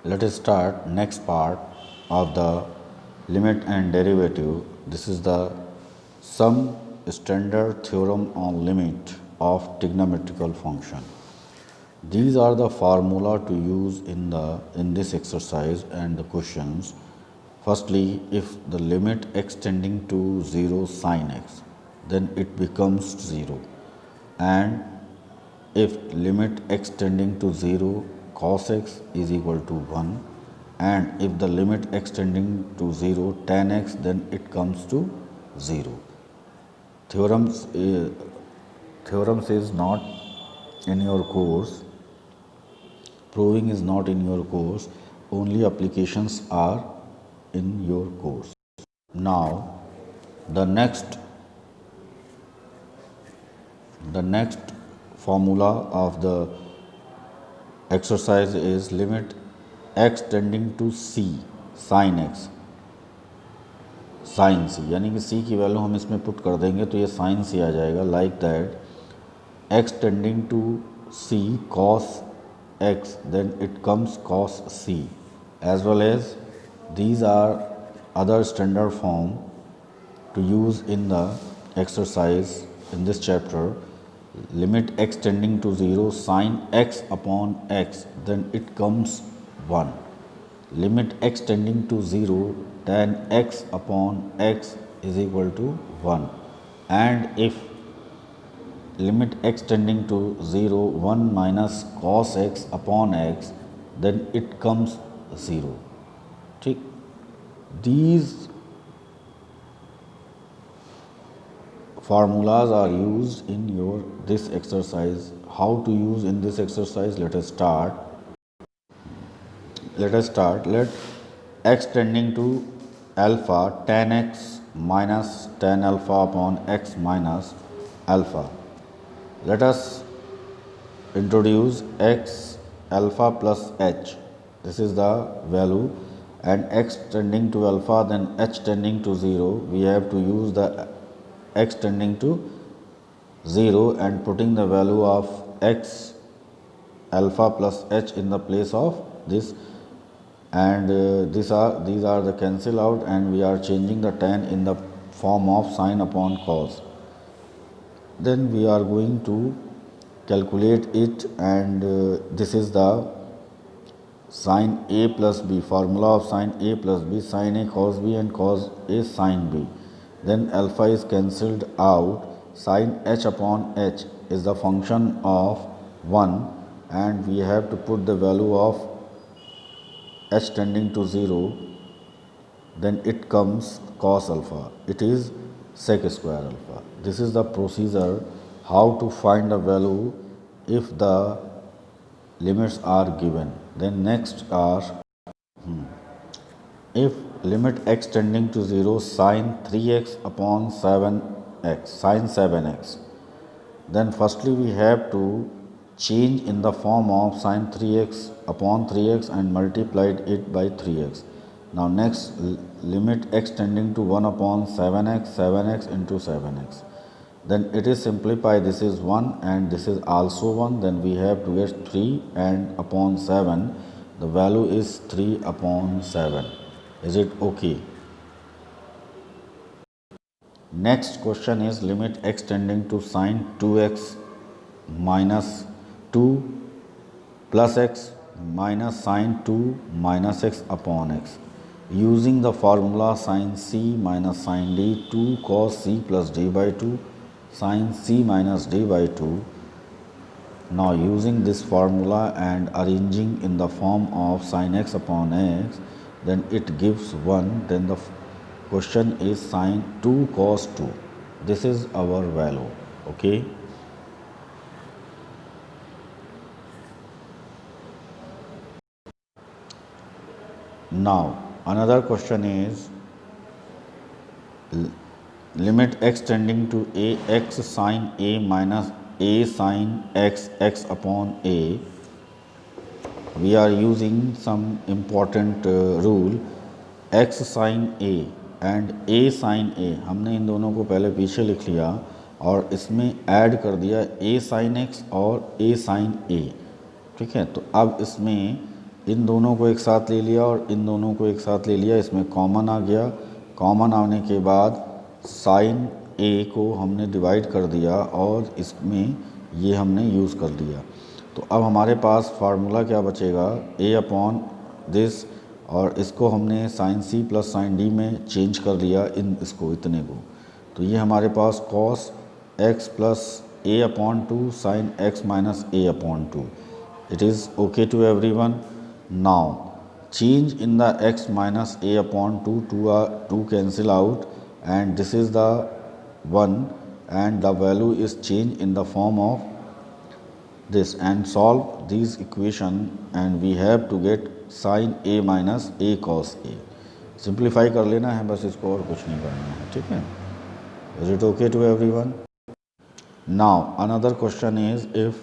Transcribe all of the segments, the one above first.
Let us start next part of the limit and derivative. This is the some standard theorem on limit of trigonometrical function. These are the formula to use in this exercise and the questions. Firstly, if the limit extending to 0 sin x, then it becomes 0, and if limit extending to 0 cos x is equal to 1, and if the limit extending to 0 tan x, then it comes to 0. Theorems, theorems is not in your course, proving is not in your course, only applications are in your course. Now, the next formula of the exercise is limit x tending to c sin x sin c, यानी कि c की value हम इसमें put कर देंगे तो ये sin c आ जाएगा. Like that x tending to c cos x, then it comes cos c, as well as these are other standard form to use in the exercise in this chapter. Limit x tending to 0 sin x upon x, then it comes 1. Limit x tending to 0 tan x upon x is equal to 1, and if limit x tending to 0 1 minus cos x upon x, then it comes 0. ठीक, these formulas are used in your this exercise. How to use in this exercise? Let us start. Let x tending to alpha tan x minus tan alpha upon x minus alpha. Let us introduce x alpha plus h. This is the value, and x tending to alpha, then h tending to 0. We have to use the x tending to 0 and putting the value of x alpha plus h in the place of this, and these are the cancel out, and we are changing the tan in the form of sin upon cos. Then we are going to calculate it, and this is the sin a plus b, formula of sin a plus b, sin a cos b and cos a sin b. Then alpha is cancelled out. Sin h upon h is the function of 1, and we have to put the value of h tending to 0, then it comes cos alpha. It is sec square alpha. This is the procedure how to find the value if the limits are given. Then next are if limit x tending to 0 sin 3x upon 7x, sin 7x, then firstly we have to change in the form of sin 3x upon 3x and multiplied it by 3x. Now next, limit x tending to 1 upon 7x, 7x into 7x. Then it is simplified, this is 1 and this is also 1, then we have to get 3 and upon 7, the value is 3 upon 7. Is it okay? Next question is limit x tending to sin 2x minus 2 plus x minus sin 2 minus x upon x. Using the formula sin c minus sin d, 2 cos c plus d by 2 sin c minus d by 2. Now using this formula and arranging in the form of sin x upon x, then it gives 1. Then the question is sin 2 cos 2. This is our value. Okay. Now another question is limit x tending to a x sin a minus a sin x x upon a. We are using some important rule. x sin a and a sin a, हमने इन दोनों को पहले पीछे लिख लिया और इसमें add कर दिया a sin x और a sin a. ठीक है, तो अब इसमें इन दोनों को एक साथ ले लिया और इन दोनों को एक साथ ले लिया, इसमें कॉमन आ गया। कॉमन आने के बाद साइन ए को हमने डिवाइड कर दिया और इसमें ये हमने यूज़ कर लिया। तो अब हमारे पास फार्मूला क्या बचेगा, ए अपॉन दिस, और इसको हमने sine C plus sine D में चेंज कर लिया, इतने को। तो ये हमारे पास cos X plus A upon two sine X minus A upon two. It is okay to everyone. Now change in the x minus a upon 2 cancel out, and this is the 1, and the value is changed in the form of this, and solve these equation, and we have to get sin a minus a cos a. Simplify कर लेना है बस इसको, और कुछ नहीं करना है, ठीक है। Is it okay to everyone? Now another question is, if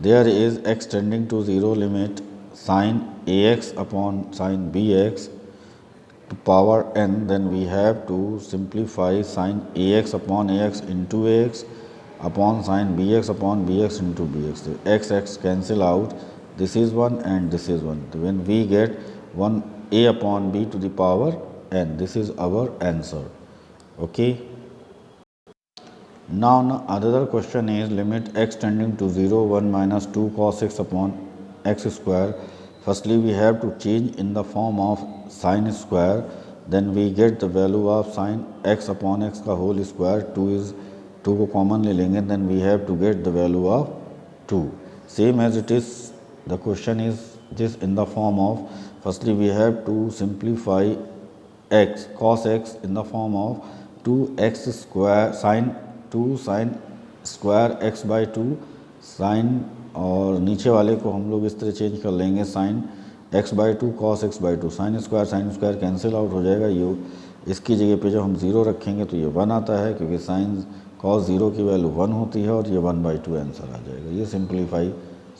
there is x tending to 0 limit sin ax upon sin bx to power n, then we have to simplify sin ax upon ax into ax upon sin bx upon bx into bx. So x cancel out, this is 1 and this is 1. So when we get 1 a upon b to the power n, this is our answer. Okay. Now another question is, limit x tending to 0 1 minus 2 cos x upon x square. Firstly we have to change in the form of sin square, then we get the value of sin x upon x का whole square, 2 को common ले लेंगे, then we have to get the value of 2. Same as it is, the question is this in the form of, firstly we have to simplify x cos x in the form of 2x square sin 2 sine square x by 2 sine, और नीचे वाले को हम लोग इस तरह change कर लेंगे, sine x by 2 cos x by 2, sine square cancel out हो जाएगा। ये इसकी जगह पे जब हम 0 रखेंगे तो ये 1 आता है, क्योंकि साइन कॉस 0 की वैल्यू 1 होती है, और ये 1/2 आंसर आ जाएगा। ये सिंप्लीफाई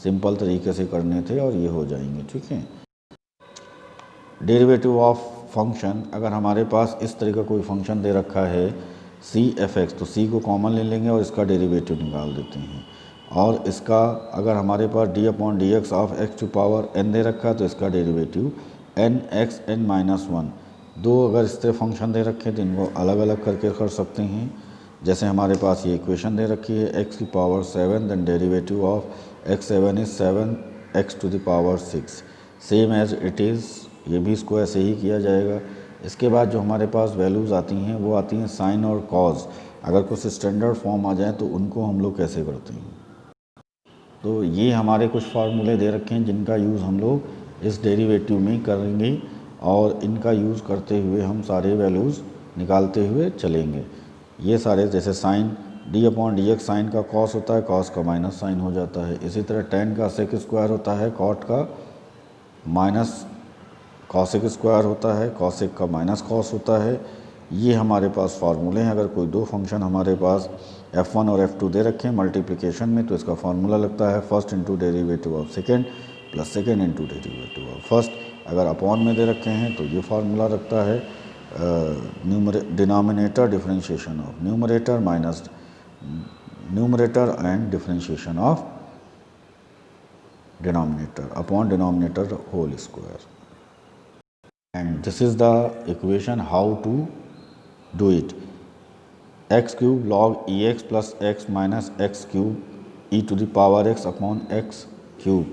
सिंपल तरीके से करने थे और ये हो जाएंगे, ठीक है। डेरिवेटिव ऑफ फंक्शन, अगर हमारे पास इस तरह का कोई फंक्शन दे रखा है सी एफ एक्स, तो सी को कॉमन ले लेंगे और इसका डेरिवेटिव निकाल देते हैं। और इसका अगर हमारे पास D upon D X of X to power N दे रखा है, तो इसका derivative N X N minus 1। दो अगर इस तरह फंक्शन दे रखे हैं तो इनको अलग अलग करके कर सकते हैं। जैसे हमारे पास ये इक्वेशन दे रखी है एक्स की power 7, then derivative of x 7 is 7 x to the power 6, same as it is, ये भी इसको ऐसे ही किया जाएगा। इसके बाद जो हमारे पास वैल्यूज़ आती हैं वो आती हैं साइन और कॉज। अगर कुछ स्टैंडर्ड फॉर्म आ जाए तो उनको हम लोग कैसे करते हैं। तो ये हमारे कुछ फार्मूले दे रखे हैं जिनका यूज़ हम लोग इस डेरिवेटिव में करेंगे, और इनका यूज़ करते हुए हम सारे वैल्यूज़ निकालते हुए चलेंगे। ये सारे, जैसे sine d upon D x sine का कॉस होता है, कॉस का माइनस साइन हो जाता है। इसी तरह टेन का सेक स्क्वायर होता है, कॉट का माइनस कॉसेक स्क्वायर होता है, कॉसेक का माइनस कॉस होता है। ये हमारे पास फार्मूले हैं। अगर कोई दो फंक्शन हमारे पास f1 और f2 दे रखे हैं मल्टीप्लिकेशन में, तो इसका फार्मूला लगता है first into derivative of second plus second into derivative of first. अगर अपॉन में दे रखे हैं तो ये फार्मूला रखता है denominator differentiation of numerator minus numerator and differentiation of denominator upon denominator whole square. And this is the equation how to do it. X cube log ex plus x minus x cube e to the power x upon x cube.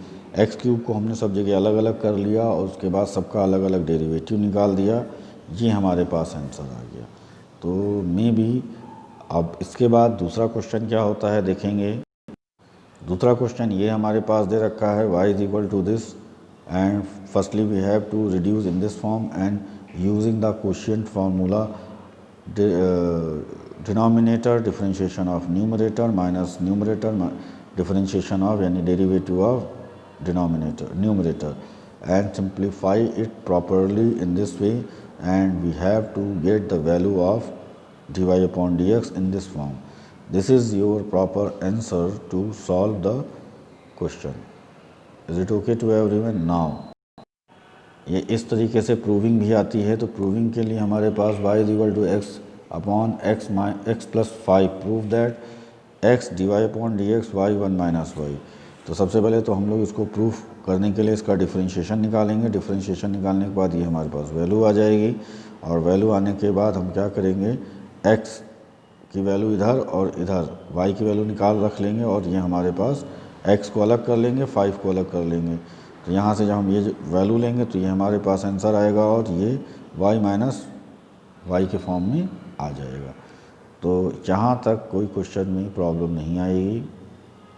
x cube को हमने सब जगह अलग अलग कर लिया और उसके बाद सबका अलग अलग डेरिवेटिव निकाल दिया। ये हमारे पास आंसर आ गया। तो मे बी अब इसके बाद दूसरा क्वेश्चन क्या होता है देखेंगे। दूसरा क्वेश्चन ये हमारे पास दे रखा है y is equal to this, and firstly we have to reduce in this form, and using the quotient formula, denominator differentiation of numerator minus numerator differentiation of यानी derivative of numerator, and simplify it properly in this way, and we have to get the value of dy upon dx in this form. This is your proper answer to solve the question. Is it okay to everyone? Now ये इस तरीके से proving भी आती है। तो proving के लिए हमारे पास y is equal to x upon x plus 5, prove that x dy upon D x y 1 minus y. तो सबसे पहले तो हम लोग इसको प्रूफ करने के लिए इसका डिफरेंशिएशन निकालेंगे। डिफरेंशिएशन निकालने के बाद ये हमारे पास वैल्यू आ जाएगी, और वैल्यू आने के बाद हम क्या करेंगे, x की वैल्यू इधर और इधर y की वैल्यू निकाल रख लेंगे, और ये हमारे पास x को अलग कर लेंगे, 5 को अलग कर लेंगे। तो यहाँ से जब हम ये वैल्यू लेंगे तो ये हमारे पास आंसर आएगा, और ये y माइनस y के फॉर्म में आ जाएगा। तो यहाँ तक कोई क्वेश्चन में प्रॉब्लम नहीं आएगी।